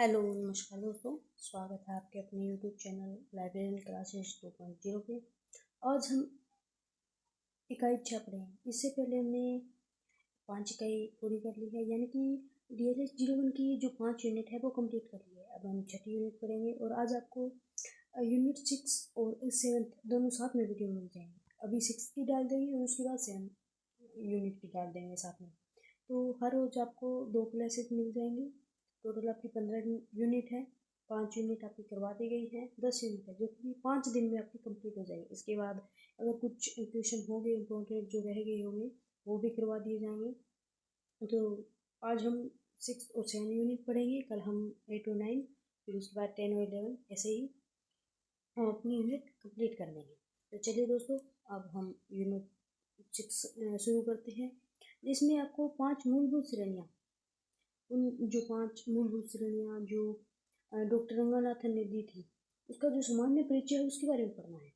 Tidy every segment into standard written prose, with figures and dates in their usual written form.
Hello नमस्कार दोस्तों। स्वागत है आपके अपने यूट्यूब चैनल लाइब्रेरियन क्लासेस 2.0 पे। आज हम इकाई 6 पढ़ेंगे। इससे पहले हमने 5 इकाई पूरी कर ली है, यानी कि DLS 01 की जो 5 यूनिट है वो कंप्लीट कर ली है। अब हम 6ठी यूनिट पढ़ेंगे और आज आपको यूनिट 6 और 7 दोनों साथ में वीडियो मिल जाएंगे। अभी 6 की डाल देंगे और उसके बाद 7 यूनिट की डाल देंगे साथ में। तो हर रोज़ आपको 2 क्लासेस मिल जाएंगी। टोटल आपकी 15 यूनिट है। 5 यूनिट आपकी करवा दी गई है। 10 यूनिट है जो कि 5 दिन में आपकी कंप्लीट हो जाएगी। इसके बाद अगर कुछ क्वेश्चन होंगे इम्पोर्टेंट जो रह गए होंगे वो भी करवा दिए जाएंगे। तो आज हम 6 और 7 यूनिट पढ़ेंगे। कल हम 8 और 9, फिर उसके बाद 10 और 11 ऐसे ही हम अपनी यूनिट कंप्लीट कर लेंगे। तो चलिए दोस्तों, अब हम यूनिट 6 शुरू करते हैं, जिसमें आपको 5 मूलभूत श्रेणियाँ, उन जो 5 मूलभूत श्रेणियाँ जो डॉक्टर रंगानाथन ने दी थी, उसका जो सामान्य परिचय है उसके बारे में पढ़ना है।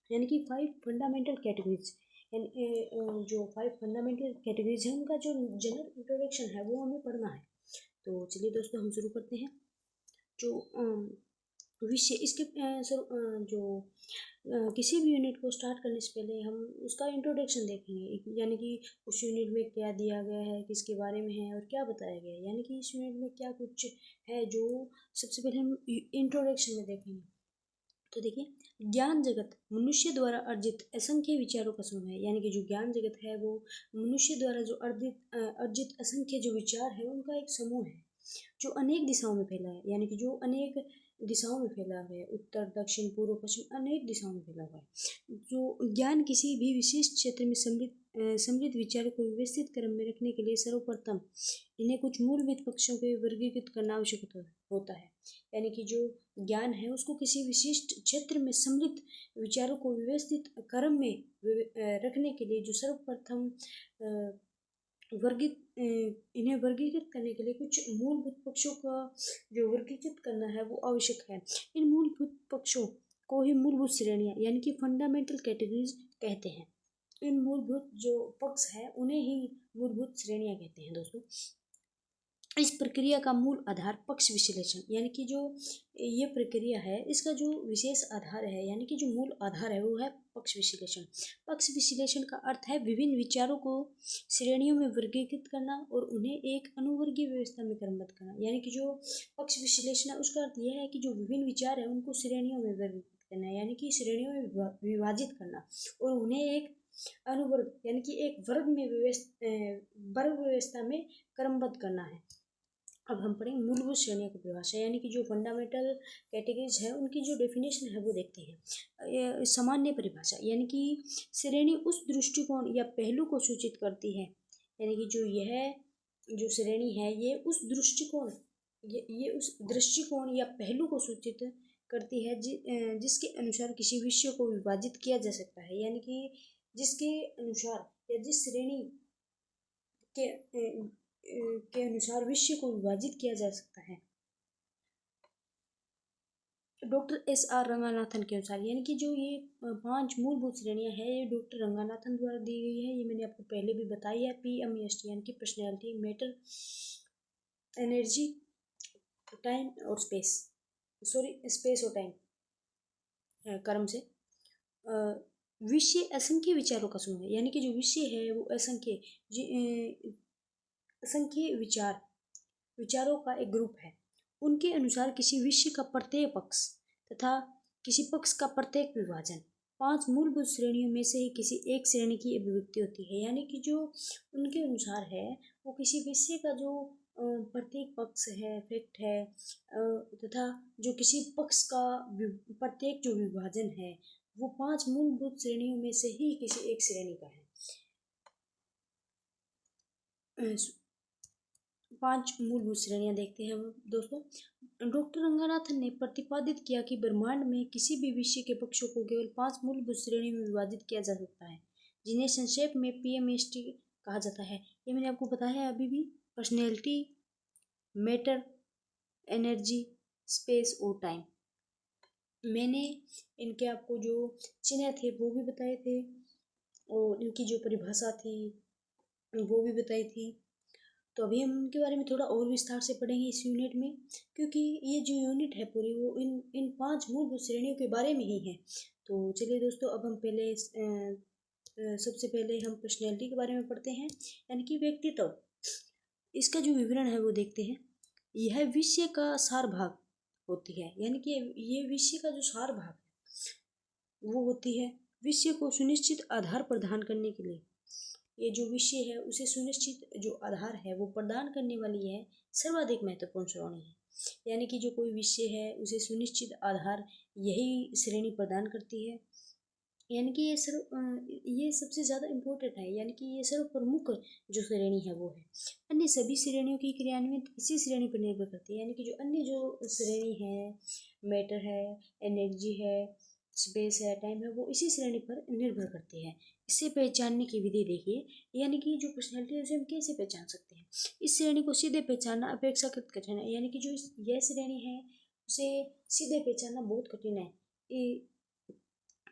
यानी कि 5 फंडामेंटल कैटेगरीज, यानी जो 5 फंडामेंटल कैटेगरीज हैं उनका जो जनरल इंट्रोडक्शन है वो हमें पढ़ना है। तो चलिए दोस्तों, हम शुरू करते हैं। जो विषय इसके जो किसी भी यूनिट को स्टार्ट करने से पहले हम उसका इंट्रोडक्शन देखेंगे, यानी कि उस यूनिट में क्या दिया गया है, किसके बारे में है और क्या बताया गया है, यानी कि इस यूनिट में क्या कुछ है जो सबसे पहले हम इंट्रोडक्शन में देखेंगे। तो देखिए, ज्ञान जगत मनुष्य द्वारा अर्जित असंख्य विचारों का समूह है। यानी कि जो ज्ञान जगत है वो मनुष्य द्वारा जो अर्जित असंख्य जो विचार है उनका एक समूह है जो अनेक दिशाओं में फैला है। यानी कि जो अनेक दिशाओं में फैला हुआ है, उत्तर दक्षिण पूर्व पश्चिम अनेक दिशाओं में फैला हुआ है। जो ज्ञान किसी भी विशिष्ट क्षेत्र में समृद्ध विचारों को व्यवस्थित क्रम में रखने के लिए सर्वप्रथम इन्हें कुछ मूलभूत पक्षों के वर्गीकृत करना आवश्यक होता है। यानी कि जो ज्ञान है उसको किसी विशिष्ट क्षेत्र में समृद्ध विचारों को व्यवस्थित क्रम में रखने के लिए जो सर्वप्रथम इन्हें वर्गीकृत करने के लिए कुछ मूलभूत पक्षों का जो वर्गीकृत करना है वो आवश्यक है। इन मूलभूत पक्षों को ही मूलभूत श्रेणियां यानी कि फंडामेंटल कैटेगरीज कहते हैं। इन मूलभूत जो पक्ष है उन्हें ही मूलभूत श्रेणियां कहते हैं दोस्तों। इस प्रक्रिया का मूल आधार पक्ष विश्लेषण, यानी कि जो ये प्रक्रिया है इसका जो विशेष आधार है, यानी कि जो मूल आधार है वो है पक्ष विश्लेषण। पक्ष विश्लेषण का अर्थ है विभिन्न विचारों को श्रेणियों में वर्गीकृत करना और उन्हें एक अनुवर्गीय व्यवस्था में क्रमबद्ध करना। यानी कि जो पक्ष विश्लेषण है उसका अर्थ यह है कि जो विभिन्न विचार है उनको श्रेणियों में वर्गीकृत करना, यानी कि श्रेणियों में विभाजित करना और उन्हें एक अनुवर्ग यानी कि एक वर्ग व्यवस्था में क्रमबद्ध करना है। अब हम पढ़ेंगे मूलभूत श्रेणियों की परिभाषा, यानी कि जो फंडामेंटल कैटेगरीज है उनकी जो डेफिनेशन है वो देखते हैं। सामान्य परिभाषा, यानी कि श्रेणी उस दृष्टिकोण या पहलू को सूचित करती है, यानी कि जो यह जो श्रेणी है ये उस दृष्टिकोण या पहलू को सूचित करती है जिसके अनुसार किसी विषय को विभाजित किया जा सकता है। यानी कि जिसके अनुसार या जिस श्रेणी के अनुसार विषय को विभाजित किया जा सकता है। डॉक्टर SR रंगानाथन के अनुसार, यानी कि जो ये 5 मूलभूत श्रेणियां हैं ये डॉक्टर रंगानाथन द्वारा दी गई है। ये मैंने आपको पहले भी बताई है। PMEST यानी कि पर्सनैलिटी, मैटर, एनर्जी, टाइम और स्पेस और टाइम क्रम से। विषय असंख्य विचारों का समूह है, यानी कि जो विषय है वो असंख्य विचारों का एक ग्रुप है। उनके अनुसार किसी विषय का प्रत्येक पक्ष तथा किसी पक्ष का प्रत्येक विभाजन 5 मूलभूत श्रेणियों में से ही किसी एक श्रेणी की अभिव्यक्ति होती है। यानी कि जो उनके अनुसार है वो किसी विषय का जो प्रत्येक पक्ष है, फैक्ट है, तथा जो किसी पक्ष का प्रत्येक जो विभाजन है वो 5 मूलभूत श्रेणियों में से ही किसी एक श्रेणी का है। 5 मूलभूत श्रेणियां देखते हैं हम दोस्तों। डॉक्टर रंगानाथन ने प्रतिपादित किया कि ब्रह्मांड में किसी भी विषय के पक्षों को केवल 5 मूलभूत श्रेणियों में विभाजित किया जा सकता है, जिन्हें संक्षेप में PMST कहा जाता है। ये मैंने आपको बताया है अभी भी। पर्सनैलिटी, मैटर, एनर्जी, स्पेस और टाइम। मैंने इनके आपको जो चिन्ह थे वो भी बताए थे और इनकी जो परिभाषा थी वो भी बताई थी। तो अभी हम उनके बारे में थोड़ा और विस्तार से पढ़ेंगे इस यूनिट में, क्योंकि ये जो यूनिट है पूरी वो इन 5 मूलभूत श्रेणियों के बारे में ही है। तो चलिए दोस्तों, अब हम सबसे पहले हम पर्सनैलिटी के बारे में पढ़ते हैं, यानी कि व्यक्तित्व। इसका जो विवरण है वो देखते हैं। यह विषय का सार भाग होती है, यानी कि ये विषय का जो सार भाग है वो होती है। विषय को सुनिश्चित आधार प्रदान करने के लिए, ये जो विषय है उसे सुनिश्चित जो आधार है वो प्रदान करने वाली है सर्वाधिक महत्वपूर्ण श्रेणी है। यानी कि जो कोई विषय है उसे सुनिश्चित आधार यही श्रेणी प्रदान करती है। यानी कि ये सबसे ज़्यादा इम्पोर्टेंट है, यानी कि ये सर्व प्रमुख जो श्रेणी है वो है। अन्य सभी श्रेणियों की क्रियान्वित इसी श्रेणी पर निर्भर करती है। यानी कि जो अन्य जो श्रेणी है, मैटर है, एनर्जी है, स्पेस है, टाइम है, वो इसी श्रेणी पर निर्भर करती है। इसे पहचानने की विधि देखिए, यानी कि जो पर्सनैलिटी है उसे हम कैसे पहचान सकते हैं। इस श्रेणी को सीधे पहचानना अपेक्षाकृत कठिन है, यानी कि जो यह श्रेणी है उसे सीधे पहचानना बहुत कठिन है।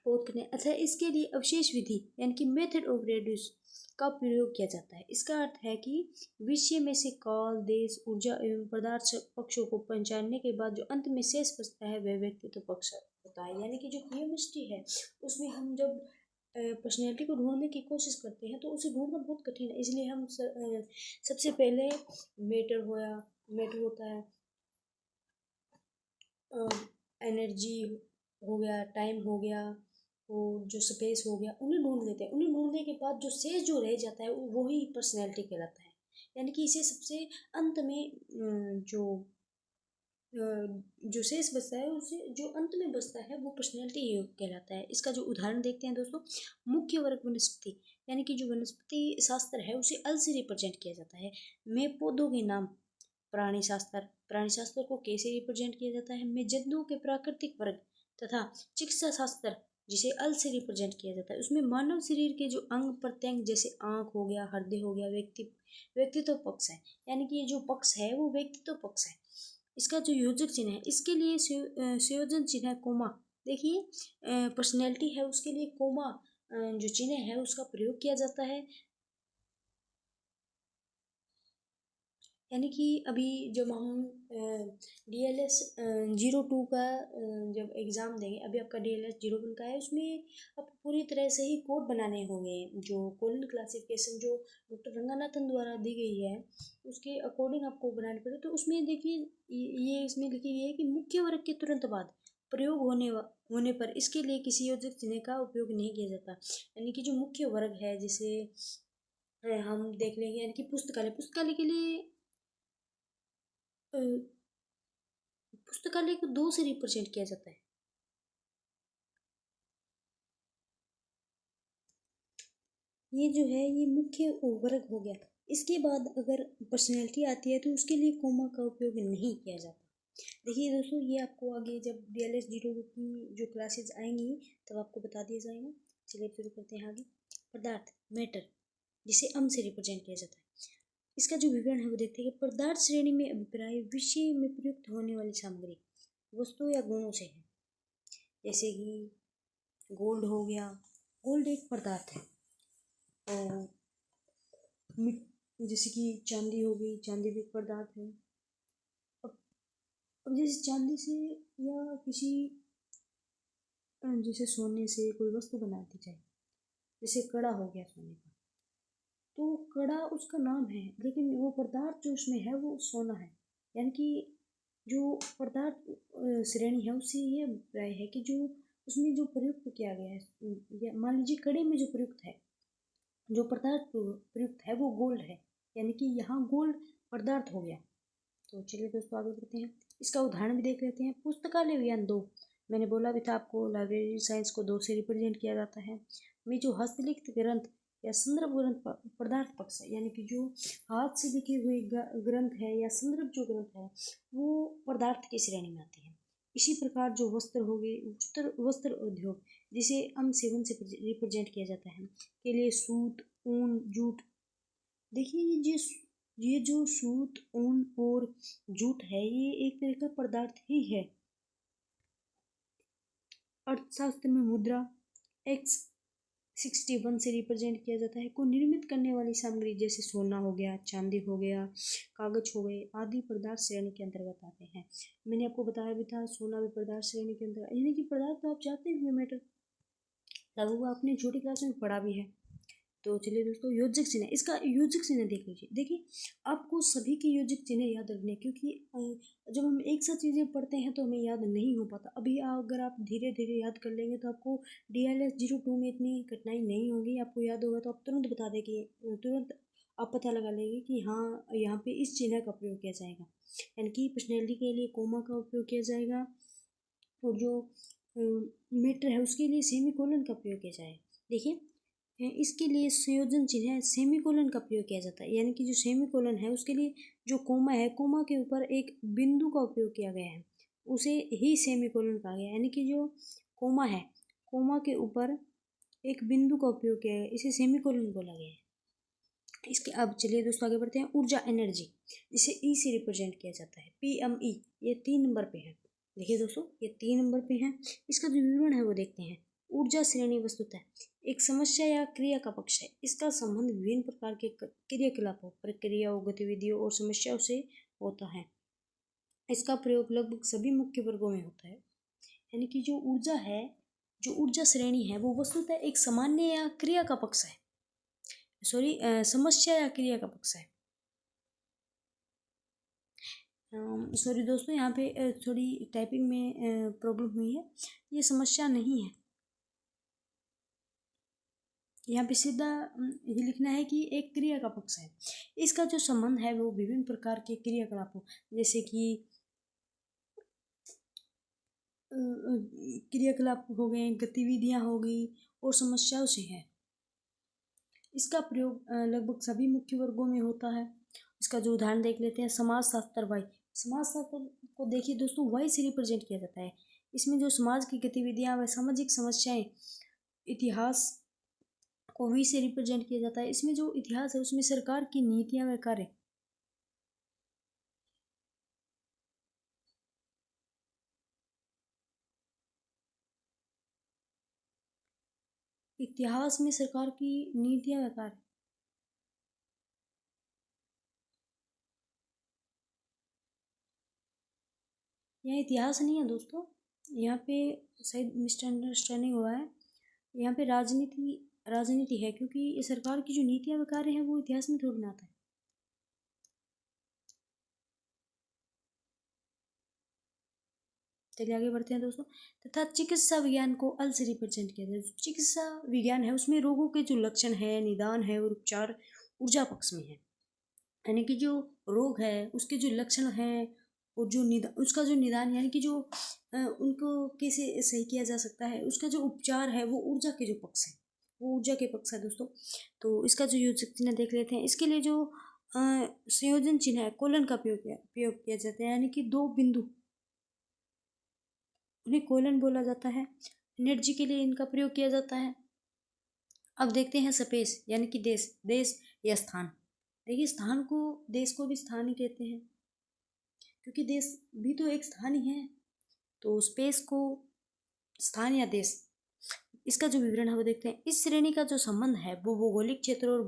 अच्छा, इसके लिए अवशेष विधि यानी कि मेथड ऑफ रेड्यूस का प्रयोग किया जाता है। इसका अर्थ है कि विषय में से काल, देश, ऊर्जा एवं पदार्थ पक्षों को पहचानने के बाद जो अंत में शेष बचता है वह व्यक्तित्व पक्ष होता है। यानी कि जो केमिस्ट्री है उसमें हम जब पर्सनैलिटी को ढूंढने की कोशिश करते हैं तो उसे ढूंढना बहुत कठिन है। इसलिए हम सबसे पहले मैटर होता है, एनर्जी हो गया, टाइम हो गया, और जो स्पेस हो गया, उन्हें ढूंढ लेते हैं। उन्हें ढूंढने के बाद जो शेष जो रह जाता है वो ही पर्सनैलिटी कहलाता है। यानी कि इसे सबसे अंत में जो शेष बचता है उसे जो अंत में बचता है वो पर्सनैलिटी ही कहलाता है। इसका जो उदाहरण देखते हैं दोस्तों, मुख्य वर्ग वनस्पति, यानी कि जो वनस्पति शास्त्र है उसे अल से रिप्रेजेंट किया जाता है। मैं पौधों के नाम, प्राणी शास्त्र को कैसे रिप्रेजेंट किया जाता है। मैं जंतुओं के प्राकृतिक वर्ग तथा चिकित्सा शास्त्र जिसे अल से रिप्रेजेंट किया जाता है उसमें मानव शरीर के जो अंग प्रत्यंग जैसे आँख हो गया, हृदय हो गया, व्यक्तित्व पक्ष है। यानी कि ये जो पक्ष है वो व्यक्तित्व पक्ष है। इसका जो योजक चिन्ह है, इसके लिए संयोजन चिन्ह है कोमा। देखिए, पर्सनैलिटी है उसके लिए कोमा जो चिन्ह है उसका प्रयोग किया जाता है। यानी कि अभी जब हम DLS 02 का जब एग्ज़ाम देंगे, अभी आपका DLS 01 का है, उसमें आपको पूरी तरह से ही कोड बनाने होंगे। जो कोलन क्लासिफिकेशन जो डॉक्टर रंगानाथन द्वारा दी गई है उसके अकॉर्डिंग आपको बनाने पड़े। तो उसमें देखिए ये इसमें लिखी गई है कि मुख्य वर्ग के तुरंत बाद प्रयोग होने पर इसके लिए किसी योजक चिन्ह का उपयोग नहीं किया जाता। यानी कि जो मुख्य वर्ग है जिसे हम देख लेंगे, यानी कि पुस्तकालय के लिए पुस्तकालय को 2 से रिप्रेजेंट किया जाता है। ये जो है ये मुख्य वर्ग हो गया। इसके बाद अगर पर्सनैलिटी आती है तो उसके लिए कोमा का उपयोग नहीं किया जाता। देखिए दोस्तों, ये आपको आगे जब DLS 02 की जो क्लासेज आएंगी तब आपको बता दिया जाएगा। चलिए शुरू करते हैं आगे। पदार्थ, मैटर, जिसे अम से रिप्रेजेंट किया जाता है। इसका जो विवरण है वो देखते हैं कि पदार्थ श्रेणी में अभिप्राय विषय में प्रयुक्त होने वाली सामग्री, वस्तु या गुणों से है। जैसे कि गोल्ड हो गया, गोल्ड एक पदार्थ है। और जैसे कि चांदी हो गई, चांदी भी एक पदार्थ है। अब जैसे चांदी से या किसी जैसे सोने से कोई वस्तु बना दी जाए, जैसे कड़ा हो गया सोने का, तो कड़ा उसका नाम है लेकिन वो पदार्थ जो उसमें है वो सोना है। यानी कि जो पदार्थ श्रेणी है उससे ये अभिप्राय है कि जो उसमें जो प्रयुक्त किया गया है, या मान लीजिए कड़े में जो प्रयुक्त है, जो पदार्थ प्रयुक्त है वो गोल्ड है, यानी कि यहाँ गोल्ड पदार्थ हो गया। तो चलिए दोस्तों आगे बढ़ते हैं। इसका उदाहरण भी देख लेते हैं। पुस्तकालय विज्ञान 2, मैंने बोला भी था आपको, लाइब्रेरी साइंस को 2 से रिप्रेजेंट किया जाता है। में जो हस्तलिखित ग्रंथ या संदर्भ ग्रंथ पदार्थ पक्ष है, यानी कि जो हाथ से लिखे हुए ग्रंथ है या संदर्भ जो ग्रंथ है वो पदार्थ की श्रेणी में आते हैं। इसी प्रकार जो वस्त्र हो गए, वस्त्र उद्योग जिसे M7 से रिप्रेजेंट किया जाता है के लिए सूत, ऊन, जूट। देखिए ये जो सूत, ऊन और जूट है ये एक तरह का पदार्थ ही है। अर्थशास्त्र में मुद्रा, 61 से रिप्रेजेंट किया जाता है। को निर्मित करने वाली सामग्री जैसे सोना हो गया, चांदी हो गया, कागज हो गए आदि पदार्थ श्रेणी के अंतर्गत आते हैं। मैंने आपको बताया भी था सोना भी पदार्थ श्रेणी के अंतर्गत, यानी कि पदार्थ तो आप जानते हैं मैटर, लगभग आपने छोटी क्लास में पढ़ा भी है। तो चलिए दोस्तों, योजक चिन्ह, इसका योजक चिन्ह देख लीजिए। देखिए आपको सभी के योजक चिन्ह याद रखने, क्योंकि जब हम एक साथ चीज़ें पढ़ते हैं तो हमें याद नहीं हो पाता। अभी अगर आप धीरे धीरे याद कर लेंगे तो आपको DLS-02 में इतनी कठिनाई नहीं होगी। आपको याद होगा तो आप तुरंत बता दें कि तुरंत आप पता लगा लेंगे कि हाँ यहाँ पे इस चिन्ह का प्रयोग किया जाएगा, यानी कि पर्सनैलिटी के लिए कोमा का उपयोग किया जाएगा, और जो मीटर है उसके लिए सेमीकोलन का प्रयोग किया जाएगा। देखिए इसके लिए संयोजन चिन्ह है, सेमीकोलन का प्रयोग किया जाता है, यानी कि जो सेमीकोलन है उसके लिए जो कोमा है, कोमा के ऊपर एक बिंदु का उपयोग किया गया है, उसे ही सेमीकोलन कहा गया। यानी कि जो कोमा है, कोमा के ऊपर एक बिंदु का उपयोग किया गया, इसे सेमीकोलन बोला गया है। इसके अब चलिए दोस्तों आगे बढ़ते हैं। ऊर्जा एनर्जी, जिसे ई से रिप्रेजेंट किया जाता है, PME, ये 3 नंबर पे है। देखिए दोस्तों ये 3 नंबर पे है। इसका जो विवरण है वो देखते हैं। ऊर्जा श्रेणी वस्तुतः एक समस्या या क्रिया का पक्ष है। इसका संबंध विभिन्न प्रकार के क्रियाकलापों, प्रक्रियाओं, गतिविधियों और समस्याओं से होता है। इसका प्रयोग लगभग सभी मुख्य वर्गों में होता है। यानी कि जो ऊर्जा है, जो ऊर्जा श्रेणी है वो वस्तुतः एक सामान्य या क्रिया का पक्ष है, समस्या या क्रिया का पक्ष है। सॉरी दोस्तों, यहाँ पे थोड़ी टाइपिंग में प्रॉब्लम हुई है, ये समस्या नहीं है। यहाँ पे सीधा ये लिखना है कि एक क्रिया का पक्ष है। इसका जो संबंध है वो विभिन्न प्रकार के क्रियाकलापों, जैसे कि क्रियाकलाप हो गए, गतिविधियाँ हो गई और समस्याओं से है। इसका प्रयोग लगभग सभी मुख्य वर्गों में होता है। इसका जो उदाहरण देख लेते हैं, समाजशास्त्र वाई। समाजशास्त्र को देखिए दोस्तों, वाई से रिप्रेजेंट किया जाता है। इसमें जो समाज की गतिविधियाँ व सामाजिक समस्याएं, इतिहास को वी से रिप्रेजेंट किया जाता है। इसमें जो इतिहास है उसमें सरकार की नीतियाँ व कार्य, इतिहास में सरकार की नीतियाँ व कार्य, यहाँ इतिहास नहीं है दोस्तों, यहाँ पे शायद मिसअंडरस्टैंडिंग हुआ है। यहाँ पे राजनीति है, क्योंकि ये सरकार की जो नीतियाँ व कार्य हैं वो इतिहास में थोड़ी ना आता है। चलिए आगे बढ़ते हैं दोस्तों। तथा चिकित्सा विज्ञान को अल से रिप्रेजेंट किया जाता है। चिकित्सा विज्ञान है उसमें रोगों के जो लक्षण है, निदान है और उपचार ऊर्जा पक्ष में है। यानी कि जो रोग है उसके जो लक्षण हैं और जो उसका जो निदान, यानी कि जो उनको कैसे सही किया जा सकता है, उसका जो उपचार है वो ऊर्जा के जो पक्ष है, वो ऊर्जा के पक्ष है दोस्तों। तो इसका जो योजक चिन्ह देख लेते हैं। इसके लिए जो संयोजन चिन्ह है, कोलन का प्रयोग किया जाता है, यानी कि 2 बिंदु, उन्हें कोलन बोला जाता है। एनर्जी के लिए इनका प्रयोग किया जाता है। अब देखते हैं स्पेस, यानी कि देश या स्थान। देखिए स्थान को, देश को भी स्थान ही कहते हैं, क्योंकि देश भी तो एक स्थान ही है। तो स्पेस को स्थान या देश, इसका जो विवरण है वो देखते हैं। इस श्रेणी का जो संबंध है वो भौगोलिक क्षेत्र और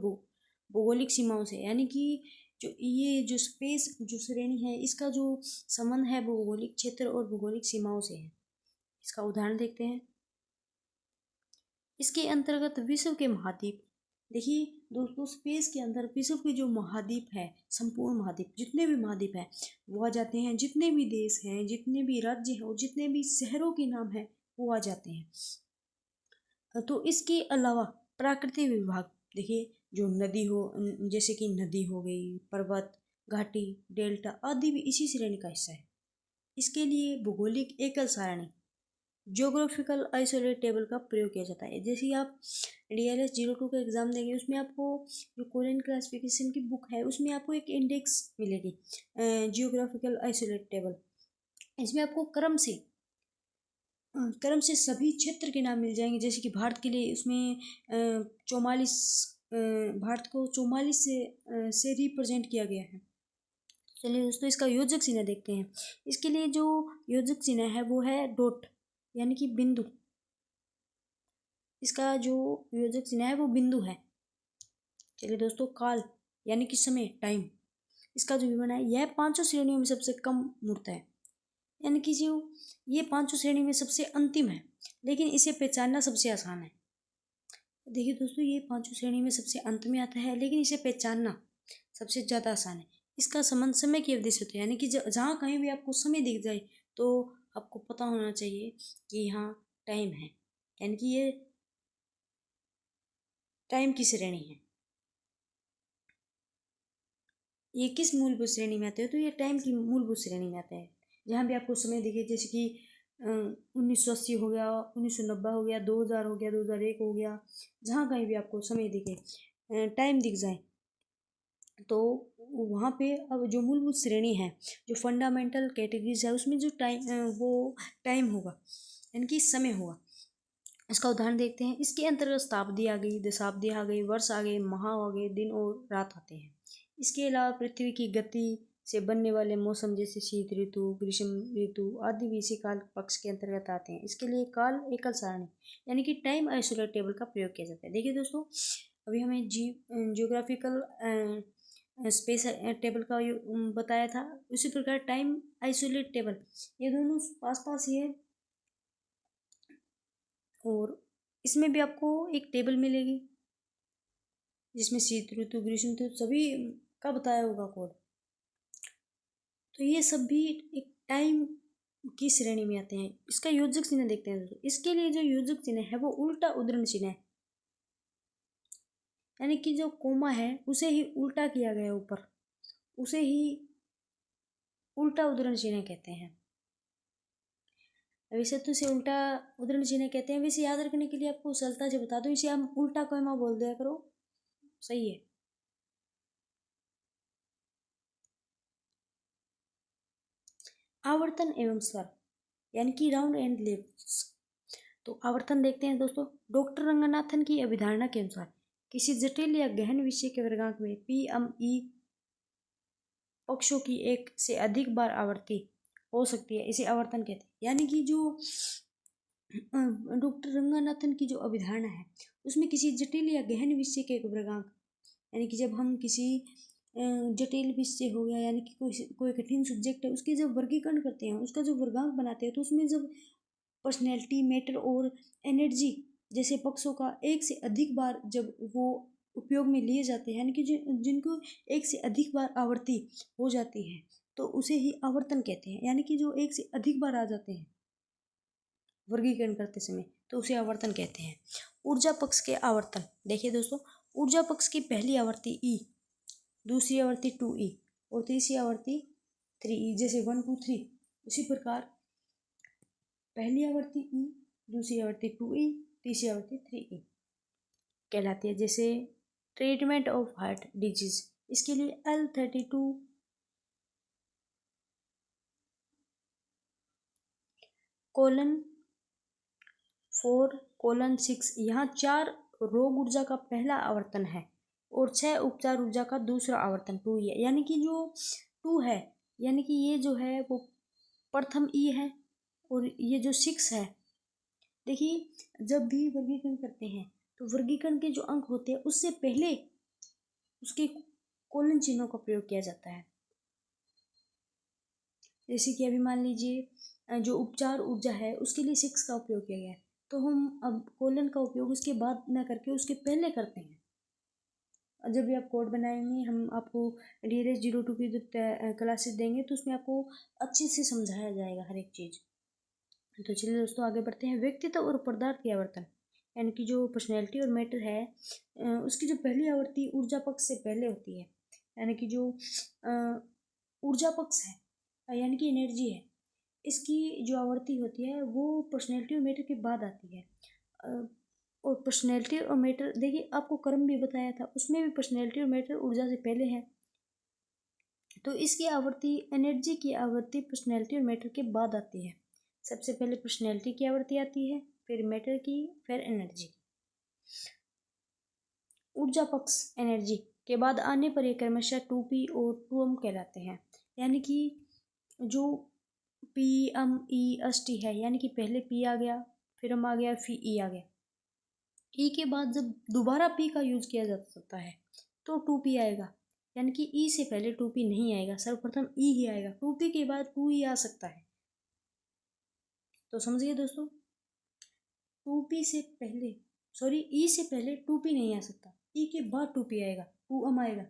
भौगोलिक सीमाओं से, यानी कि जो ये जो स्पेस जो श्रेणी है इसका जो संबंध है वो भौगोलिक क्षेत्र और भौगोलिक सीमाओं से है। इसका उदाहरण देखते हैं। इसके अंतर्गत विश्व के महाद्वीप, देखिए दोस्तों स्पेस के अंदर विश्व के जो महाद्वीप है, संपूर्ण महाद्वीप, जितने भी महाद्वीप हैं वो आ जाते हैं, जितने भी देश हैं, जितने भी राज्य हैं और जितने भी शहरों के नाम हैं वो आ जाते हैं। तो इसके अलावा प्राकृतिक विभाग, देखिए जो नदी हो, जैसे कि नदी हो गई, पर्वत, घाटी, डेल्टा आदि भी इसी श्रेणी का हिस्सा है। इसके लिए भौगोलिक एकल सारणी, ज्योग्राफिकल आइसोलेट टेबल का प्रयोग किया जाता है। जैसे आप DLS-02 का एग्ज़ाम देंगे उसमें आपको जो कोरियन क्लासिफिकेशन की बुक है उसमें आपको एक इंडेक्स मिलेगी, जियोग्राफिकल आइसोलेट टेबल। इसमें आपको क्रम से सभी क्षेत्र के नाम मिल जाएंगे। जैसे कि भारत के लिए उसमें 44, भारत को 44 से रिप्रेजेंट किया गया है। चलिए दोस्तों इसका योजक चिन्ह देखते हैं। इसके लिए जो योजक चिन्ह है वो है डॉट, यानी कि बिंदु। इसका जो योजक चिन्ह है वो बिंदु है। चलिए दोस्तों, काल यानी कि समय, टाइम, इसका जो विवरण है, यह पांचों श्रेणियों में सबसे कम मूर्त है, यानी कि जो ये पांचों श्रेणी में सबसे अंतिम है, लेकिन इसे पहचानना सबसे आसान है। देखिए दोस्तों, ये पांचों श्रेणी में सबसे अंत में आता है, लेकिन इसे पहचानना सबसे ज़्यादा आसान है। इसका संबंध समय की अवधि से होता है, यानी कि जहाँ कहीं भी आपको समय दिख जाए तो आपको पता होना चाहिए कि यहाँ टाइम है, यानी कि ये टाइम की श्रेणी है। ये किस मूलभूत श्रेणी में आते हैं? तो ये टाइम की मूलभूत श्रेणी में आता है। जहाँ भी आपको समय दिखे, जैसे कि 1980 हो गया, 1990 हो गया, 2000 हो गया, 2001 हो गया, जहाँ कहीं भी आपको समय दिखे, टाइम दिख जाए, तो वहाँ पे अब जो मूलभूत श्रेणी है, जो फंडामेंटल कैटेगरीज है, उसमें जो वो टाइम होगा, यानी कि समय होगा। इसका उदाहरण देखते हैं। इसके अंतर्गत शताब्दी आ गई, दशाब्दी आ गई, वर्ष आ गए, माह आ गए, दिन और रात आते हैं। इसके अलावा पृथ्वी की गति से बनने वाले मौसम जैसे शीत ऋतु, ग्रीष्म ऋतु आदि भी इसी काल पक्ष के अंतर्गत आते हैं। इसके लिए काल एकल सारणी यानी कि टाइम आइसोलेट टेबल का प्रयोग किया जाता है। देखिए दोस्तों, अभी हमें जियोग्राफिकल स्पेस टेबल का बताया था, उसी प्रकार टाइम आइसोलेट टेबल, ये दोनों पास पास ही है, और इसमें भी आपको एक टेबल मिलेगी जिसमें शीत ऋतु, ग्रीष्म ऋतु सभी का बताया होगा कोड। तो ये सब भी एक टाइम की श्रेणी में आते हैं। इसका योजक चिन्ह देखते हैं दोस्तों। इसके लिए जो योजक चिन्ह है वो उल्टा उद्धरण चिन्ह है, यानी कि जो कोमा है उसे ही उल्टा किया गया ऊपर, उसे ही उल्टा उद्धरण चिन्ह कहते हैं। वैसे तो इसे उल्टा उद्धरण चिन्ह कहते हैं, वैसे याद रखने के लिए आपको सरलता से बता दो, इसे हम उल्टा कोमा बोल दिया करो, सही है। आवर्तन एवं स्वर यानी कि राउंड एंड लिप्स। तो आवर्तन देखते हैं दोस्तों। डॉक्टर रंगनाथन की अवधारणा के अनुसार किसी जटिल या गहन विषय के वर्गांक में PME पक्षों की एक से अधिक बार आवृत्ति हो सकती है, इसे आवर्तन कहते हैं। यानी कि जो डॉक्टर रंगनाथन की जो अवधारणा है उसमें किसी जटिल या गहन विषय के वर्गांक, यानी कि जब हम किसी जटिल विषय हो गया, यानी कि कोई कठिन सब्जेक्ट है, उसके जब वर्गीकरण करते हैं, उसका जो वर्गांक बनाते हैं, तो उसमें जब पर्सनैलिटी, मैटर और एनर्जी जैसे पक्षों का एक से अधिक बार जब वो उपयोग में लिए जाते हैं, यानी कि जिनको एक से अधिक बार आवर्ती हो जाती है, तो उसे ही आवर्तन कहते हैं। यानी कि जो एक से अधिक बार आ जाते हैं वर्गीकरण करते समय, तो उसे आवर्तन कहते हैं। ऊर्जा पक्ष के आवर्तन देखिए दोस्तों। ऊर्जा पक्ष की पहली आवर्ती E, दूसरी आवर्ती 2E और तीसरी आवर्ती 3E, जैसे 1 2 3, उसी प्रकार पहली आवर्ती E, दूसरी आवर्ती 2E, तीसरी आवर्ती 3E कहलाती है। जैसे ट्रीटमेंट ऑफ हार्ट डिजीज, इसके लिए L32 कोलन 4:6, यहाँ 4 रोग ऊर्जा का पहला आवर्तन है और 6 उपचार ऊर्जा का दूसरा आवर्तन 2E है। यानी कि जो 2 है, यानी कि ये जो है वो प्रथम E है, और ये जो 6 है, देखिए जब भी वर्गीकरण करते हैं तो वर्गीकरण के जो अंक होते हैं उससे पहले उसके कोलन चिन्हों का प्रयोग किया जाता है। जैसे कि अभी मान लीजिए जो उपचार ऊर्जा है उसके लिए 6 का उपयोग किया गया है, तो हम अब कोलन का उपयोग उसके बाद न करके उसके पहले करते हैं। जब भी आप कोड बनाएंगे, हम आपको DRS 02 की जो क्लासेस देंगे तो उसमें आपको अच्छे से समझाया जाएगा हर एक चीज़। तो चलिए दोस्तों आगे बढ़ते हैं। व्यक्तित्व और पदार्थ की आवर्तन, यानी कि जो पर्सनैलिटी और मैटर है उसकी जो पहली आवृत्ति ऊर्जा पक्ष से पहले होती है, यानी कि जो ऊर्जा पक्ष है यानी कि एनर्जी है, इसकी जो आवृत्ति होती है वो पर्सनैलिटी और मैटर के बाद आती है। और पर्सनैलिटी और मैटर, देखिए आपको कर्म भी बताया था, उसमें भी पर्सनैलिटी और मैटर ऊर्जा से पहले है, तो इसकी आवृत्ति, एनर्जी की आवृत्ति पर्सनैलिटी और मैटर के बाद आती है। सबसे पहले पर्सनैलिटी की आवृत्ति आती है, फिर मैटर की, फिर एनर्जी की। ऊर्जा पक्ष एनर्जी के बाद आने पर ये क्रमशः 2P और 2M कहलाते हैं। यानी कि जो PMEST है, यानी कि पहले P आ गया, फिर M आ गया, फिर E आ गया, ई के बाद जब दोबारा पी का यूज किया जा सकता है तो टू पी आएगा, यानी कि ई से पहले टू पी नहीं आएगा, सर्वप्रथम ई ही आएगा। टू पी के बाद टू ई आ सकता है। तो समझिए दोस्तों, टू पी से पहले ई से पहले टू पी नहीं आ सकता, ई के बाद टू पी आएगा, टू एम आएगा,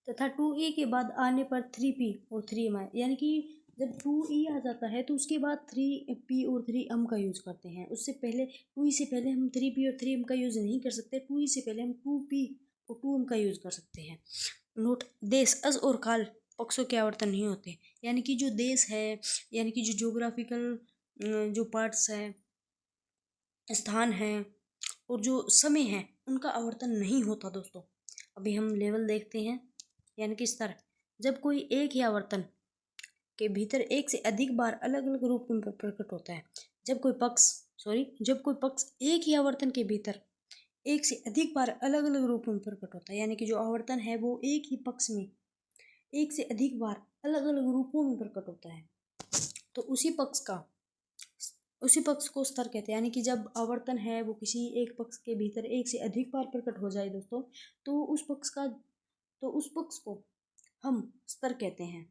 तथा टू ई के बाद आने पर थ्री पी और थ्री एम आए, यानी कि जब टू ई आ जाता है तो उसके बाद थ्री पी और थ्री एम का यूज़ करते हैं। उससे पहले टू ई से पहले हम थ्री पी और थ्री एम का यूज़ नहीं कर सकते। टू ई से पहले हम टू पी और टू एम का यूज़ कर सकते हैं। नोट, देश, अज और काल पक्षों के आवर्तन नहीं होते, यानी कि जो देश है, यानी कि जो जोग्राफिकल जो पार्ट्स है, स्थान है और जो समय है, उनका आवर्तन नहीं होता दोस्तों। अभी हम लेवल देखते हैं, यानी कि स्तर। जब कोई एक ही आवर्तन के भीतर एक से अधिक बार अलग अलग रूप में प्रकट होता है, जब कोई पक्ष एक ही आवर्तन के भीतर एक से अधिक बार अलग अलग रूप में प्रकट होता है, यानी कि जो आवर्तन है वो एक ही पक्ष में एक से अधिक बार अलग अलग रूपों में प्रकट होता है, तो उसी पक्ष को स्तर कहते हैं। यानी कि जब आवर्तन है वो किसी एक पक्ष के भीतर एक से अधिक बार प्रकट हो जाए दोस्तों, तो उस पक्ष को हम स्तर कहते हैं।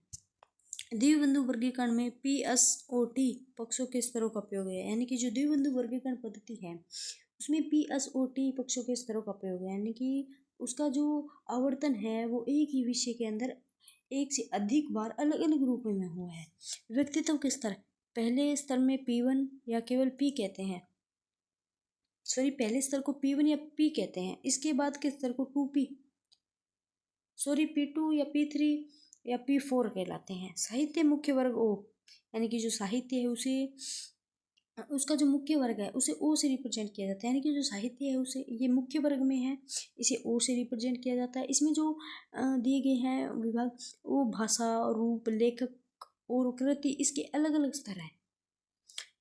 द्विबिंदु वर्गीकरण में PSOT पक्षों के स्तरों का प्रयोग है, यानी कि जो द्विबिंदु वर्गीकरण पद्धति है उसमें PSOT पक्षों के स्तरों का प्रयोग है, यानी कि उसका जो आवर्तन है वो एक ही विषय के अंदर एक से अधिक बार अलग अलग रूप में हुआ है। व्यक्तित्व के स्तर, पहले स्तर में P1 या केवल P कहते हैं, पहले स्तर को P1 या P कहते हैं। इसके बाद के स्तर को 2P P2 या P3 या P4 कहलाते हैं। साहित्य मुख्य वर्ग ओ, यानी कि जो साहित्य है उसे उसका जो मुख्य वर्ग है उसे ओ से रिप्रेजेंट किया जाता है, यानी कि जो साहित्य है उसे ये मुख्य वर्ग में है, इसे ओ से रिप्रेजेंट किया जाता है। इसमें जो दिए गए हैं विभाग वो भाषा, रूप, लेखक और कृति, इसके अलग अलग स्तर हैं।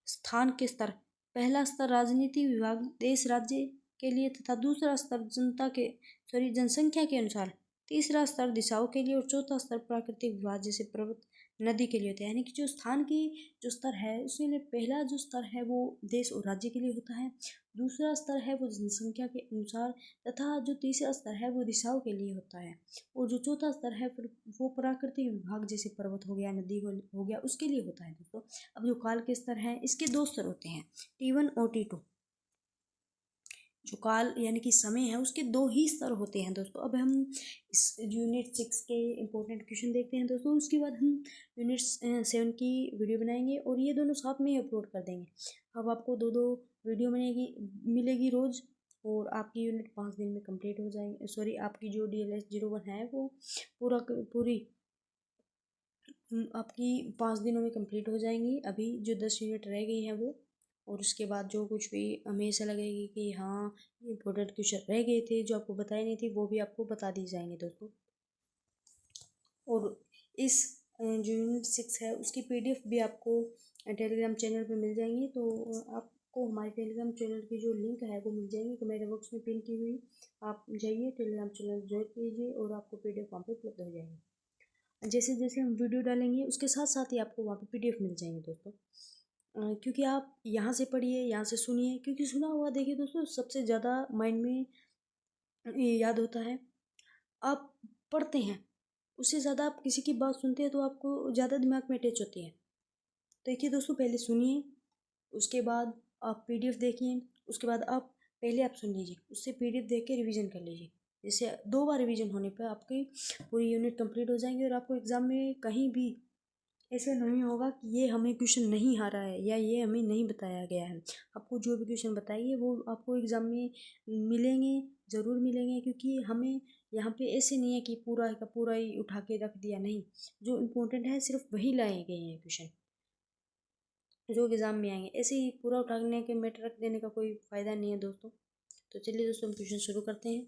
स्थान के स्तर, पहला स्तर राजनीति विभाग देश राज्य के लिए तथा दूसरा स्तर जनसंख्या के अनुसार, तीसरा स्तर दिशाओं के लिए और चौथा स्तर प्राकृतिक विभाग जैसे पर्वत नदी के लिए होता है। यानी कि जो स्थान की जो स्तर है उसमें पहला जो स्तर है वो देश और राज्य के लिए होता है, दूसरा स्तर है वो जनसंख्या के अनुसार तथा जो तीसरा स्तर है वो दिशाओं के लिए होता है, और जो चौथा स्तर है फिर वो प्राकृतिक विभाग जैसे पर्वत हो गया, नदी हो गया, उसके लिए होता है दोस्तों। अब जो काल के स्तर हैं इसके दो स्तर होते हैं, T1 और T2। जो काल यानी कि समय है उसके दो ही स्तर होते हैं दोस्तों। अब हम इस यूनिट 6 के इम्पोर्टेंट क्वेश्चन देखते हैं दोस्तों, उसके बाद हम यूनिट 7 की वीडियो बनाएंगे और ये दोनों साथ में ही अपलोड कर देंगे। अब आपको दो दो वीडियो मिलेगी रोज़, और आपकी यूनिट 5 दिन में कंप्लीट हो जाएंगे। आपकी जो DLS 01 है वो पूरी आपकी 5 दिनों में कंप्लीट हो जाएंगी। अभी जो 10 यूनिट रह गई हैं वो, और उसके बाद जो कुछ भी हमें ऐसा लगेगी कि हाँ ये इम्पोर्टेंट क्वेश्चन रह गए थे जो आपको बताए नहीं थे, वो भी आपको बता दी जाएंगे दोस्तों। और इस जो यूनिट 6 है उसकी PDF भी आपको टेलीग्राम चैनल पे मिल जाएंगी, तो आपको हमारे टेलीग्राम चैनल की जो लिंक है वो मिल जाएगी कमेंट बॉक्स में पिन की हुई। आप जाइए टेलीग्राम चैनल ज्वाइन कीजिए और आपको PDF वहाँ पे उपलब्ध हो जाएगी। जैसे जैसे हम वीडियो डालेंगे उसके साथ साथ ही आपको वहाँ पे PDF मिल जाएंगे दोस्तों। क्योंकि आप यहाँ से पढ़िए, यहाँ से सुनिए, क्योंकि सुना हुआ देखिए दोस्तों सबसे ज़्यादा माइंड में याद होता है। आप पढ़ते हैं उससे ज़्यादा आप किसी की बात सुनते हैं तो आपको ज़्यादा दिमाग में अटैच होती है। तो देखिए दोस्तों, पहले सुनिए, उसके बाद आप PDF देखिए, उसके बाद पहले आप सुन लीजिए, उससे PDF देख के रिविज़न कर लीजिए। जैसे 2 बार रिवीजन होने पर आपकी पूरी यूनिट कंप्लीट हो जाएंगी और आपको एग्ज़ाम में कहीं भी ऐसे नहीं होगा कि ये हमें क्वेश्चन नहीं आ रहा है या ये हमें नहीं बताया गया है। आपको जो भी क्वेश्चन बताइए वो आपको एग्ज़ाम में मिलेंगे, ज़रूर मिलेंगे, क्योंकि हमें यहाँ पे ऐसे नहीं है कि पूरा का पूरा ही उठा के रख दिया, नहीं, जो इम्पोर्टेंट है सिर्फ वही लाए गए हैं क्वेश्चन जो एग्ज़ाम में आएंगे। ऐसे ही पूरा उठाने के मेटर रख देने का कोई फ़ायदा नहीं है दोस्तों। तो चलिए दोस्तों हम क्वेश्चन शुरू करते हैं।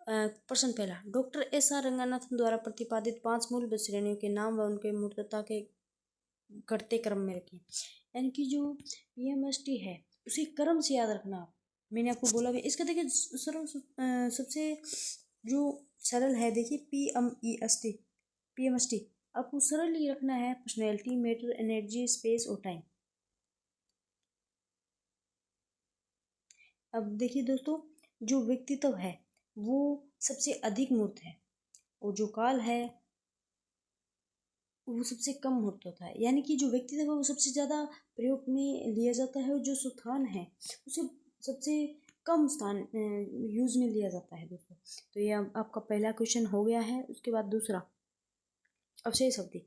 प्रश्न पहला, डॉक्टर SR रंगनाथन द्वारा प्रतिपादित 5 मूलभूत श्रेणियों के नाम व उनके मूर्तता के घटते क्रम में रखिए। यानी कि जो PMST है उसे क्रम से याद रखना। आप मैंने आपको बोला भी, इसका देखिए सबसे जो सरल है, देखिए PMST आपको सरल ही रखना है। पर्सनैलिटी, मैटर, एनर्जी, स्पेस और टाइम। अब देखिए दोस्तों, जो व्यक्तित्व है वो सबसे अधिक मूर्त है और जो काल है वो सबसे कम मूर्त होता है। यानी कि जो व्यक्तित्व है वो सबसे ज़्यादा प्रयोग में लिया जाता है और जो स्थान है उसे सबसे कम स्थान यूज़ में लिया जाता है दोस्तों। तो ये आपका पहला क्वेश्चन हो गया है। उसके बाद दूसरा, अवशेष अवधि।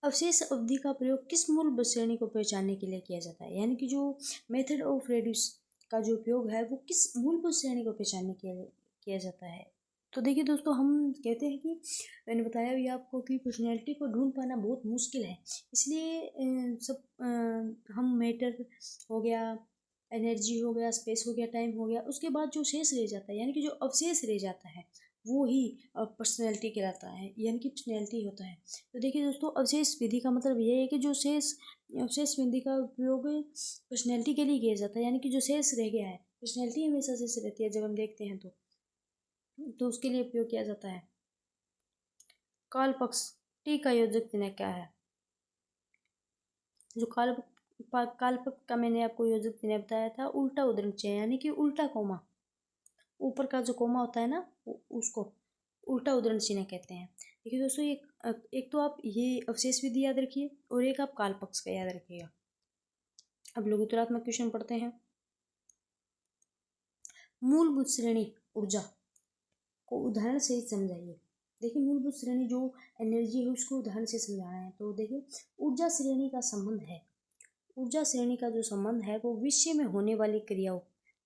अवशेष अवधि का प्रयोग किस मूल श्रेणी को पहचानने के लिए किया जाता है? यानी कि जो मेथड ऑफ रेड्यूस का जो उपयोग है वो किस मूलभूत श्रेणी को पहचानने के लिए किया जाता है? तो देखिए दोस्तों, हम कहते हैं कि मैंने बताया भी आपको कि पर्सनैलिटी को ढूंढ पाना बहुत मुश्किल है, इसलिए हम मैटर हो गया, एनर्जी हो गया, स्पेस हो गया, टाइम हो गया, उसके बाद जो शेष रह जाता है यानी कि जो अवशेष रह जाता है वो ही पर्सनैलिटी कहलाता है, यानी कि पर्सनैलिटी होता है। तो देखिए दोस्तों, अवशेष विधि का मतलब ये है कि जो शेष अवशेष विधि का उपयोग पर्सनैलिटी के लिए किया जाता है, यानी कि जो शेष रह गया है, पर्सनैलिटी हमेशा शेष रहती है जब हम देखते हैं तो उसके लिए उपयोग किया जाता है। काल पक्ष टी का योजक चिन्ह क्या है? जो काल पक्ष का मैंने आपको योजक चिन्ह बताया था, उल्टा उद्धरण चिन्ह, यानी कि उल्टा कोमा, ऊपर का जो कोमा होता है ना उसको उल्टा उद्धरण चिन्ह कहते हैं। देखिए दोस्तों, एक तो आप ये अवशेष विधि याद रखिए और एक आप काल पक्ष का याद रखिएगा। अब लघुत्तरात्मक क्वेश्चन पढ़ते हैं। मूलभूत श्रेणी ऊर्जा को उदाहरण से ही समझाइए। देखिए, मूलभूत श्रेणी जो एनर्जी है उसको उदाहरण से समझाना है। तो देखिए, ऊर्जा श्रेणी का संबंध है, ऊर्जा श्रेणी का जो संबंध है वो विश्व में होने वाली क्रियाओं,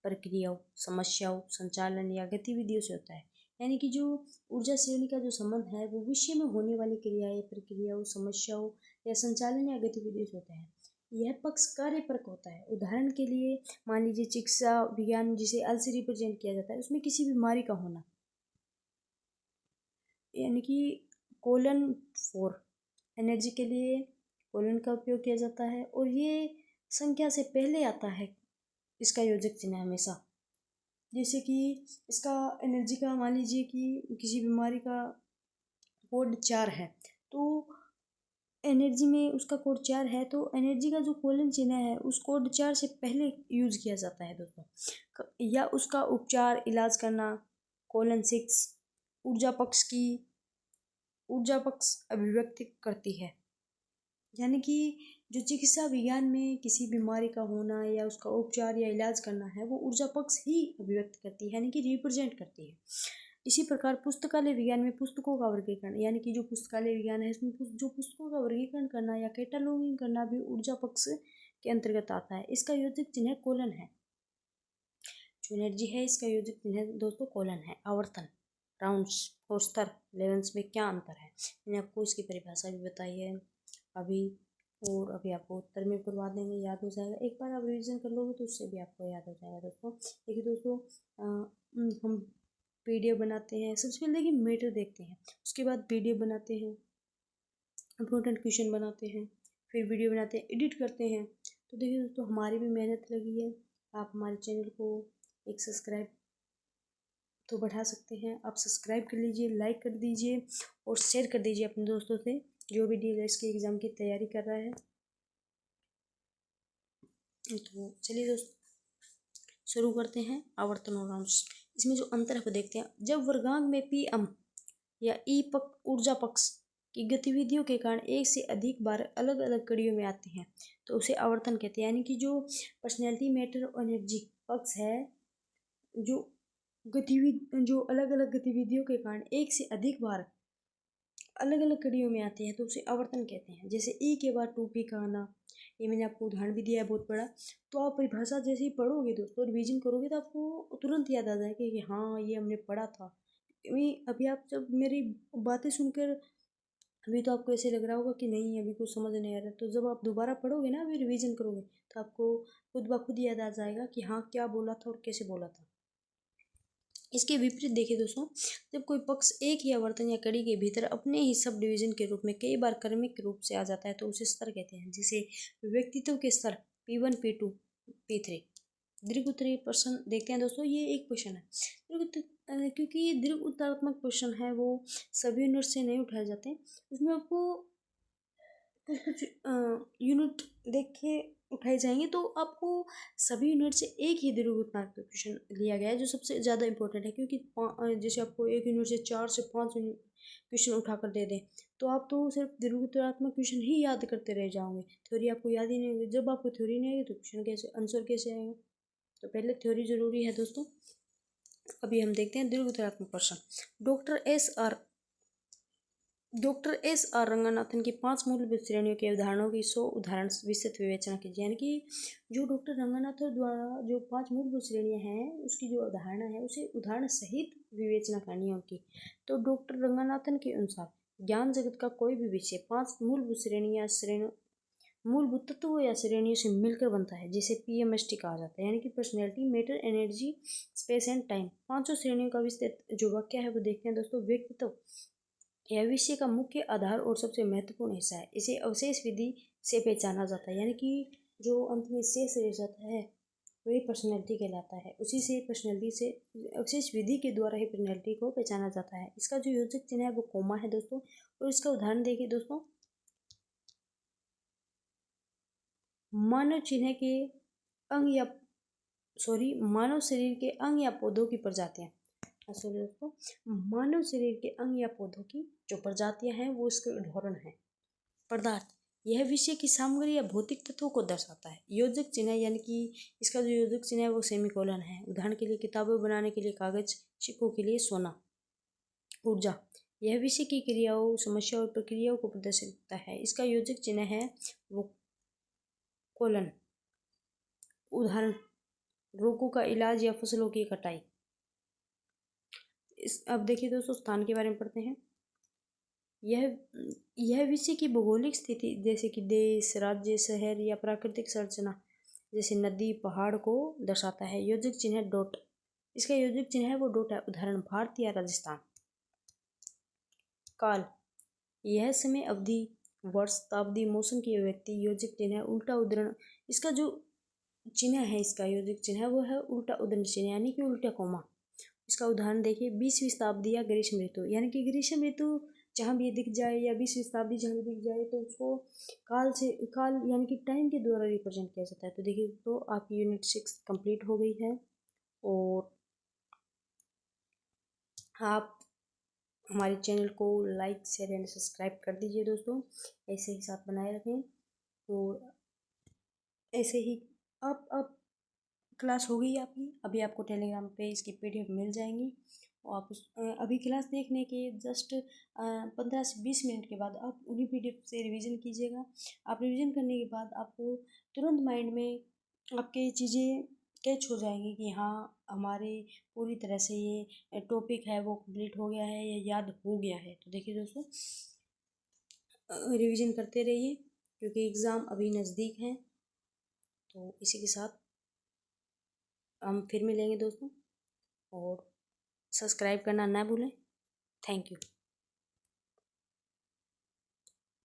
प्रक्रियाओं, समस्याओं, संचालन या गतिविधियों से होता है। यानी कि जो ऊर्जा श्रेणी का जो संबंध है वो विश्व में होने वाली क्रियाएं, प्रक्रियाओं, समस्याओं या संचालन या गतिविधियों से होता है। यह पक्ष कार्यपरक होता है। उदाहरण के लिए मान लीजिए चिकित्सा विज्ञान जिसे एल से रिप्रेजेंट किया जाता है, उसमें किसी बीमारी का होना, यानी कि कोलन 4 एनर्जी के लिए कोलन का उपयोग किया जाता है और ये संख्या से पहले आता है इसका योजक चिन्ह हमेशा। जैसे कि इसका एनर्जी का मान लीजिए कि किसी बीमारी का कोड 4 है, तो एनर्जी में उसका कोड 4 है, तो एनर्जी का जो कोलन चिन्ह है उस कोड 4 से पहले यूज़ किया जाता है दोस्तों। या उसका उपचार, इलाज करना, कोलन 6 ऊर्जा पक्ष की ऊर्जा पक्ष अभिव्यक्ति करती है। यानी कि जो चिकित्सा विज्ञान में किसी बीमारी का होना या उसका उपचार या इलाज करना है वो ऊर्जा पक्ष ही अभिव्यक्त करती है, यानी कि रिप्रेजेंट करती है। इसी प्रकार पुस्तकालय विज्ञान में पुस्तकों का वर्गीकरण, यानी कि जो पुस्तकालय विज्ञान है इसमें जो पुस्तकों का वर्गीकरण करना या कैटलॉगिंग करना भी ऊर्जा पक्ष के अंतर्गत आता है। इसका योजक चिन्ह कोलन है। जो एनर्जी है इसका योजक चिन्ह दोस्तों कोलन है। आवर्तन, राउंड्स और स्तर, लेवल्स में क्या अंतर है, मैंने आपको इसकी परिभाषा भी बताई है अभी, और अभी आपको उत्तर में करवा देंगे, याद हो जाएगा। एक बार आप रिवीजन कर लोगे तो उससे भी आपको याद हो जाएगा दोस्तों। देखिए दोस्तों, हम पीडीएफ बनाते हैं। सबसे पहले देखिए मीटर देखते हैं, उसके बाद पीडीएफ बनाते हैं, इम्पोर्टेंट क्वेश्चन बनाते हैं, फिर वीडियो बनाते हैं, एडिट करते हैं। तो देखिए दोस्तों, हमारी भी मेहनत लगी है। आप हमारे चैनल को एक सब्सक्राइब तो बढ़ा सकते हैं, आप सब्सक्राइब कर लीजिए, लाइक कर दीजिए और शेयर कर दीजिए अपने दोस्तों से जो भी डीएलएस के एग्ज़ाम की तैयारी कर रहा है। तो चलिए दोस्तों, शुरू करते हैं आवर्तन और राउंड्स। इसमें जो अंतर है वो देखते हैं। जब वर्गांक में पी या ई पक्ष ऊर्जा पक्ष की गतिविधियों के कारण एक से अधिक बार अलग अलग कड़ियों में आते हैं तो उसे आवर्तन कहते हैं। यानी कि जो पर्सनैलिटी, मैटर और एनर्जी पक्ष है, जो अलग अलग गतिविधियों के कारण एक से अधिक बार अलग अलग कड़ियों में आते हैं तो उसे आवर्तन कहते हैं। जैसे ई के बाद 2p का आना, ये मैंने आपको उदाहरण भी दिया है बहुत बड़ा। तो आप परिभाषा जैसे ही पढ़ोगे दोस्तों, रिवीजन करोगे तो आपको तुरंत याद आ जाएगा कि हाँ ये हमने पढ़ा था। अभी आप जब मेरी बातें सुनकर अभी तो आपको ऐसे लग रहा होगा कि नहीं अभी कुछ समझ नहीं आ रहा, तो जब आप दोबारा पढ़ोगे ना, अभी रिवीजन करोगे तो आपको खुद ब खुद याद आ जाएगा कि हाँ क्या बोला था और कैसे बोला था। इसके विपरीत देखिए दोस्तों, जब कोई पक्ष एक ही आवर्तन या कड़ी के भीतर अपने ही सब डिवीजन के रूप में कई बार क्रमिक रूप से आ जाता है तो उसे स्तर कहते हैं। जैसे व्यक्तित्व के स्तर P1, P2, P3। दीर्घ उत्तरीय प्रश्न देखते हैं दोस्तों, ये एक क्वेश्चन है क्योंकि ये दीर्घ उत्तरात्मक क्वेश्चन है वो सभी यूनिट से नहीं उठाए जाते। उसमें आपको कुछ कुछ यूनिट देख के उठाए जाएंगे, तो आपको सभी यूनिट से एक ही द्विगुणित मार्क का क्वेश्चन लिया गया है जो सबसे ज़्यादा इंपॉर्टेंट है। क्योंकि जैसे आपको एक यूनिट से 4 से 5 क्वेश्चन उठा कर दे दें तो आप तो सिर्फ द्विगुणात्मक क्वेश्चन ही याद करते रह जाओगे, थ्योरी आपको याद ही नहीं होगी। जब आपको थ्योरी नहीं आएगी तो क्वेश्चन कैसे, आंसर कैसे आएगा? तो पहले थ्योरी जरूरी है दोस्तों। अभी हम देखते हैं द्विगुणात्मक प्रश्न। डॉक्टर एस आर रंगनाथन की 5 मूलभूत श्रेणियों के उदाहरणों की 100 उदाहरण विस्तृत विवेचना कीजिए। यानी कि जो डॉक्टर रंगनाथन द्वारा जो 5 मूलभूत श्रेणियां हैं उसकी जो अवधारणा है उसे उदाहरण सहित विवेचना करनी है उनकी। तो डॉक्टर रंगनाथन के अनुसार ज्ञान जगत का कोई भी विषय 5 मूलभूत तत्वों या श्रेणियों से मिलकर बनता है, जिसे PMST कहा जाता है। यानी कि personality, matter, energy, space and time. 5 श्रेणियों का विस्तृत जो वाक्य है वो देखते हैं दोस्तों। व्यक्तित्व यह विषय का मुख्य आधार और सबसे महत्वपूर्ण हिस्सा है। इसे अवशेष विधि से पहचाना जाता है। यानी कि जो अंत में शेष रह जाता है वही पर्सनैलिटी कहलाता है। उसी से पर्सनैलिटी से अवशेष विधि के द्वारा ही पर्सनैलिटी को पहचाना जाता है। इसका जो योजक चिन्ह है वो कोमा है दोस्तों। और इसका उदाहरण देखिए दोस्तों। मानव चिन्ह के अंग या मानव शरीर के अंग या पौधों की प्रजातियां। सॉरी दोस्तों, मानव शरीर के अंग या पौधों की जो प्रजातियां हैं वो इसके उदाहरण हैं। पदार्थ यह विषय की सामग्री या भौतिक तत्वों को दर्शाता है। योजक चिन्ह यानी कि इसका जो योजक चिन्ह है वो सेमीकोलन है। उदाहरण के लिए किताबें बनाने के लिए कागज, सिक्कों के लिए सोना। ऊर्जा यह विषय की क्रियाओं, समस्याओं और प्रक्रियाओं को प्रदर्शित करता है। इसका योजक चिन्ह है वो कोलन। उदाहरण रोगों का इलाज या फसलों की कटाई। अब देखिए दोस्तों, स्थान के बारे में पढ़ते हैं। यह विषय की भौगोलिक स्थिति जैसे कि देश, राज्य, शहर या प्राकृतिक संरचना जैसे नदी, पहाड़ को दर्शाता है। योजक चिन्ह डॉट। इसका योजक चिन्ह है वो डॉट है। उदाहरण भारत या राजस्थान। काल यह समय अवधि, वर्ष, शताब्दी, मौसम की अभिव्यक्ति। योजक चिन्ह उल्टा उद्धरण। इसका जो चिन्ह है, इसका योजक चिन्ह है वो है उल्टा उद्धरण चिन्ह यानी कि उल्टा कोमा। इसका उदाहरण देखिए। 20वीं शताब्दी या ग्रीष्म ऋतु। यानी कि ग्रीष्म ऋतु जहाँ भी दिख जाए या 20वीं शताब्दी जहाँ भी दिख जाए तो उसको काल यानी कि टाइम के द्वारा रिप्रेजेंट किया जाता है। तो देखिए तो आपकी यूनिट 6 कंप्लीट हो गई है। और आप हमारे चैनल को लाइक, शेयर एंड सब्सक्राइब कर दीजिए दोस्तों। ऐसे ही साथ बनाए रखें। और ऐसे ही आप क्लास हो गई आपकी। अभी आपको टेलीग्राम पे इसकी PDF मिल जाएंगी। और आप अभी क्लास देखने के जस्ट 15 से 20 मिनट के बाद आप उन्हीं PDF से रिवीजन कीजिएगा। आप रिवीजन करने के बाद आपको तुरंत माइंड में आपके चीज़ें कैच हो जाएंगी कि हाँ हमारे पूरी तरह से ये टॉपिक है वो कंप्लीट हो गया है या याद हो गया है। तो देखिए दोस्तों, रिवीजन करते रहिए क्योंकि एग्ज़ाम अभी नज़दीक है। तो इसी के साथ हम फिर मिलेंगे दोस्तों। और सब्सक्राइब करना ना भूलें। Thank you.